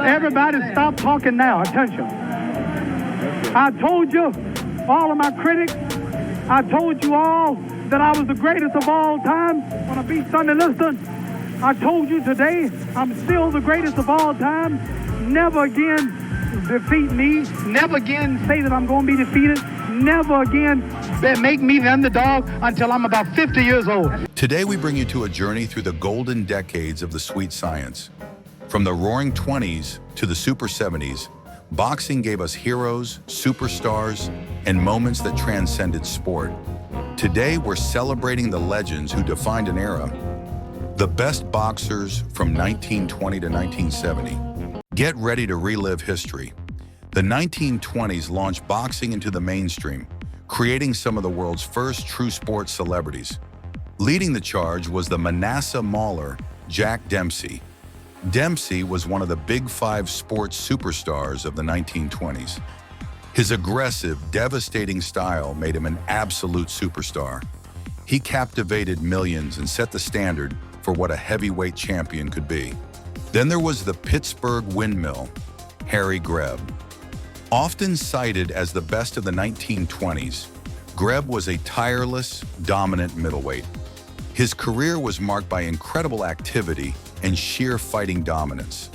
Everybody stop talking now. Attention. I told you, all of my critics, I told you all that I was the greatest of all time when I beat Sonny Liston. I told you today, I'm still the greatest of all time. Never again defeat me. Never again say that I'm going to be defeated. Never again make me the underdog until I'm about 50 years old. Today we bring you to a journey through the golden decades of the sweet science. From the Roaring Twenties to the Super Seventies, boxing gave us heroes, superstars, and moments that transcended sport. Today we're celebrating the legends who defined an era. The best boxers from 1920 to 1970. Get ready to relive history. The 1920s launched boxing into the mainstream, creating some of the world's first true sports celebrities. Leading the charge was the Manasseh Mauler, Jack Dempsey. Dempsey was one of the Big Five sports superstars of the 1920s. His aggressive, devastating style made him an absolute superstar. He captivated millions and set the standard for what a heavyweight champion could be. Then there was the Pittsburgh Windmill, Harry Greb. Often cited as the best of the 1920s, Greb was a tireless, dominant middleweight. His career was marked by incredible activity and sheer fighting dominance,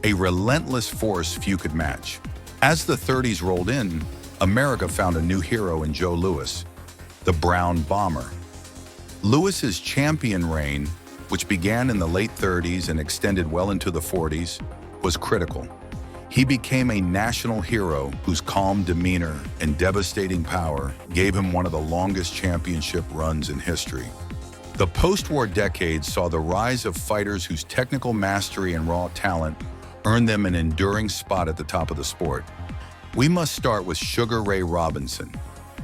a relentless force few could match. As the 30s rolled in, America found a new hero in Joe Louis, the Brown Bomber. Louis's champion reign, which began in the late 30s and extended well into the 40s, was critical. He became a national hero whose calm demeanor and devastating power gave him one of the longest championship runs in history. The post-war decades saw the rise of fighters whose technical mastery and raw talent earned them an enduring spot at the top of the sport. We must start with Sugar Ray Robinson.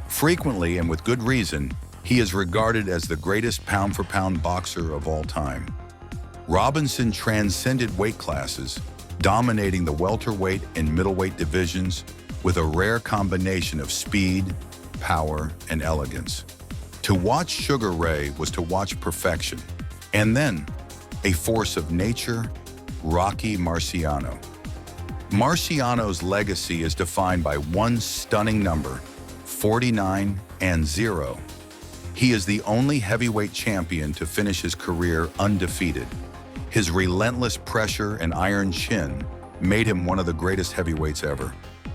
Frequently, and with good reason, he is regarded as the greatest pound-for-pound boxer of all time. Robinson transcended weight classes, dominating the welterweight and middleweight divisions with a rare combination of speed, power, and elegance. To watch Sugar Ray was to watch perfection. And then, a force of nature, Rocky Marciano. Marciano's legacy is defined by one stunning number, 49 and 0. He is the only heavyweight champion to finish his career undefeated. His relentless pressure and iron chin made him one of the greatest heavyweights ever.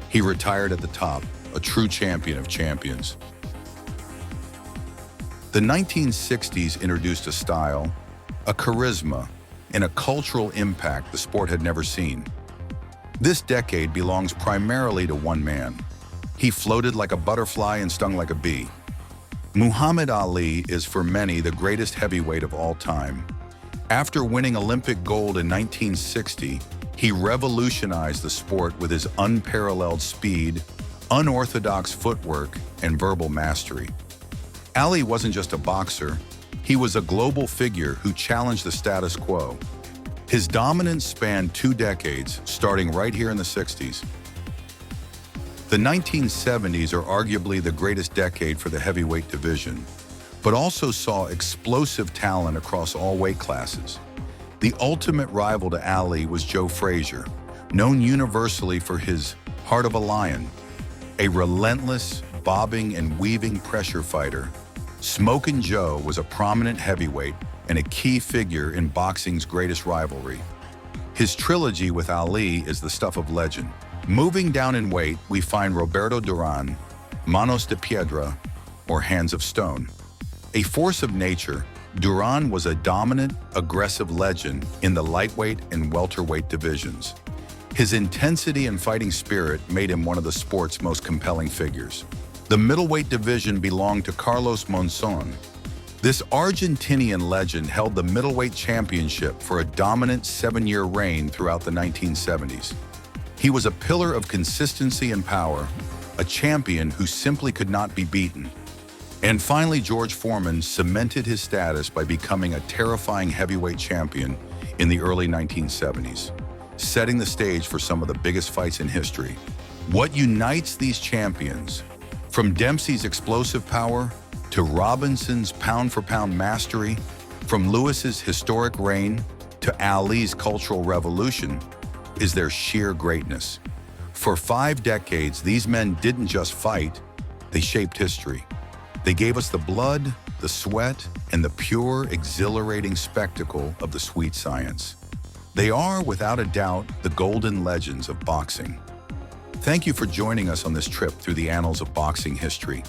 He retired at the top, a true champion of champions. The 1960s introduced a style, a charisma, and a cultural impact the sport had never seen. This decade belongs primarily to one man. He floated like a butterfly and stung like a bee. Muhammad Ali is for many the greatest heavyweight of all time. After winning Olympic gold in 1960, he revolutionized the sport with his unparalleled speed, unorthodox footwork, and verbal mastery. Ali wasn't just a boxer, he was a global figure who challenged the status quo. His dominance spanned 2 decades, starting right here in the 60s. The 1970s are arguably the greatest decade for the heavyweight division, but also saw explosive talent across all weight classes. The ultimate rival to Ali was Joe Frazier, known universally for his heart of a lion, a relentless, bobbing and weaving pressure fighter. Smokin' Joe was a prominent heavyweight and a key figure in boxing's greatest rivalry. His trilogy with Ali is the stuff of legend. Moving down in weight, we find Roberto Durán, Manos de Piedra, or Hands of Stone. A force of nature, Duran was a dominant, aggressive legend in the lightweight and welterweight divisions. His intensity and fighting spirit made him one of the sport's most compelling figures. The middleweight division belonged to Carlos Monzon. This Argentinian legend held the middleweight championship for a dominant 7-year reign throughout the 1970s. He was a pillar of consistency and power, a champion who simply could not be beaten. And finally, George Foreman cemented his status by becoming a terrifying heavyweight champion in the early 1970s, setting the stage for some of the biggest fights in history. What unites these champions, from Dempsey's explosive power to Robinson's pound-for-pound mastery, from Louis's historic reign to Ali's cultural revolution, is their sheer greatness. For 5 decades, these men didn't just fight, they shaped history. They gave us the blood, the sweat, and the pure, exhilarating spectacle of the sweet science. They are, without a doubt, the golden legends of boxing. Thank you for joining us on this trip through the annals of boxing history.